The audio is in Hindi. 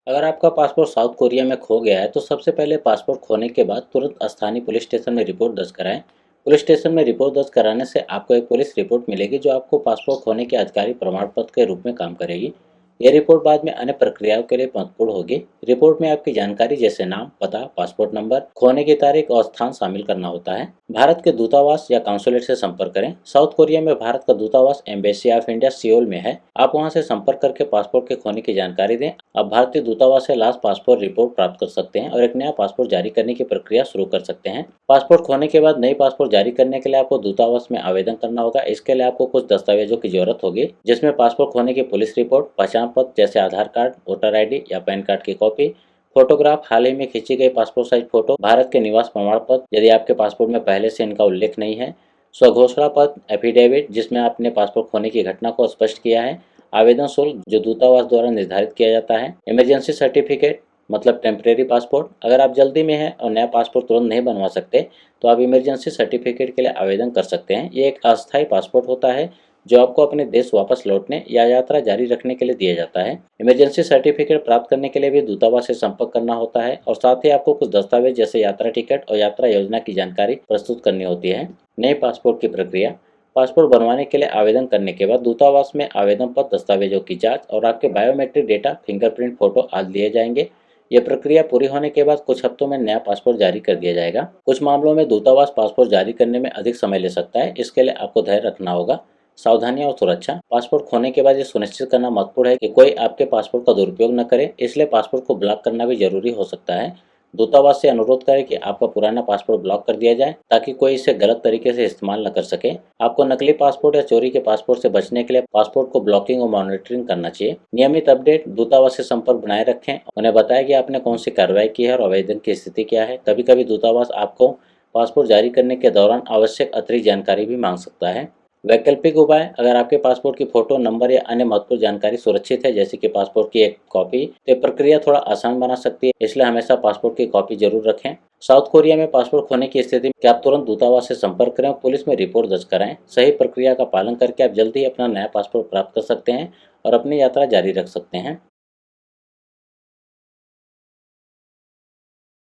अगर आपका पासपोर्ट साउथ कोरिया में खो गया है तो सबसे पहले पासपोर्ट खोने के बाद तुरंत स्थानीय पुलिस स्टेशन में रिपोर्ट दर्ज कराएं। पुलिस स्टेशन में रिपोर्ट दर्ज कराने से आपको एक पुलिस रिपोर्ट मिलेगी जो आपको पासपोर्ट खोने के आधिकारिक प्रमाण पत्र के रूप में काम करेगी। यह रिपोर्ट बाद में अन्य प्रक्रियाओं के लिए महत्वपूर्ण होगी। रिपोर्ट में आपकी जानकारी जैसे नाम, पता, पासपोर्ट नंबर, खोने की तारीख और स्थान शामिल करना होता है। भारत के दूतावास या काउंसुलेट से संपर्क करें। साउथ कोरिया में भारत का दूतावास एम्बेसी ऑफ इंडिया सियोल में है। आप वहां से संपर्क करके पासपोर्ट के खोने की जानकारी दें। आप भारतीय दूतावास से लास्ट पासपोर्ट रिपोर्ट प्राप्त कर सकते हैं और एक नया पासपोर्ट जारी करने की प्रक्रिया शुरू कर सकते हैं। पासपोर्ट खोने के बाद नई पासपोर्ट जारी करने के लिए आपको दूतावास में आवेदन करना होगा। इसके लिए आपको कुछ दस्तावेजों की जरूरत होगी, जिसमें पासपोर्ट खोने की पुलिस रिपोर्ट, पहचान पत्र जैसे आधार कार्ड, वोटर ID या पैन कार्ड की कॉपी, फोटोग्राफ, हाल ही में खींची गई पासपोर्ट साइज फोटो, भारत के निवास प्रमाण पत्र यदि आपके पासपोर्ट में पहले से इनका उल्लेख नहीं है, स्वघोषणा पत्र एफिडेविट जिसमें आपने पासपोर्ट खोने की घटना को स्पष्ट किया है, आवेदन शुल्क जो दूतावास द्वारा निर्धारित किया जाता है, इमरजेंसी सर्टिफिकेट मतलब टेम्परेरी पासपोर्ट। अगर आप जल्दी में हैं और नया पासपोर्ट तुरंत नहीं बनवा सकते तो आप इमरजेंसी सर्टिफिकेट के लिए आवेदन कर सकते हैं। ये एक अस्थायी पासपोर्ट होता है जो आपको अपने देश वापस लौटने या यात्रा जारी रखने के लिए दिया जाता है। इमरजेंसी सर्टिफिकेट प्राप्त करने के लिए भी दूतावास से संपर्क करना होता है और साथ ही आपको कुछ दस्तावेज जैसे यात्रा टिकट और यात्रा योजना की जानकारी प्रस्तुत करनी होती है। नए पासपोर्ट की प्रक्रिया। पासपोर्ट बनवाने के लिए आवेदन करने के बाद दूतावास में आवेदन पत्र, दस्तावेजों की जांच और आपके बायोमेट्रिक डेटा, फिंगरप्रिंट, फोटो आदि लिए जाएंगे। यह प्रक्रिया पूरी होने के बाद कुछ हफ्तों में नया पासपोर्ट जारी कर दिया जाएगा। कुछ मामलों में दूतावास पासपोर्ट जारी करने में अधिक समय ले सकता है, इसके लिए आपको धैर्य रखना होगा। सावधानियां और सुरक्षा। पासपोर्ट खोने के बाद ये सुनिश्चित करना महत्वपूर्ण है कि कोई आपके पासपोर्ट का दुरुपयोग न करे, इसलिए पासपोर्ट को ब्लॉक करना भी जरूरी हो सकता है। दूतावास से अनुरोध करें कि आपका पुराना पासपोर्ट ब्लॉक कर दिया जाए ताकि कोई इसे गलत तरीके से इस्तेमाल न कर सके। आपको नकली पासपोर्ट या चोरी के पासपोर्ट से बचने के लिए पासपोर्ट को ब्लॉकिंग और मॉनिटरिंग करना चाहिए। नियमित अपडेट। दूतावास से संपर्क बनाए रखें, उन्हें बताएं कि आपने कौन सी कार्रवाई की है और आवेदन की स्थिति क्या है। कभी कभी दूतावास आपको पासपोर्ट जारी करने के दौरान आवश्यक अतिरिक्त जानकारी भी मांग सकता है। वैकल्पिक उपाय। अगर आपके पासपोर्ट की फोटो, नंबर या अन्य महत्वपूर्ण जानकारी सुरक्षित है जैसे कि पासपोर्ट की एक कॉपी, तो प्रक्रिया थोड़ा आसान बना सकती है, इसलिए हमेशा पासपोर्ट की कॉपी जरूर रखें। साउथ कोरिया में पासपोर्ट खोने की स्थिति में आप तुरंत दूतावास से संपर्क करें और पुलिस में रिपोर्ट दर्ज कराएं। सही प्रक्रिया का पालन करके आप जल्दी ही अपना नया पासपोर्ट प्राप्त कर सकते हैं और अपनी यात्रा जारी रख सकते हैं।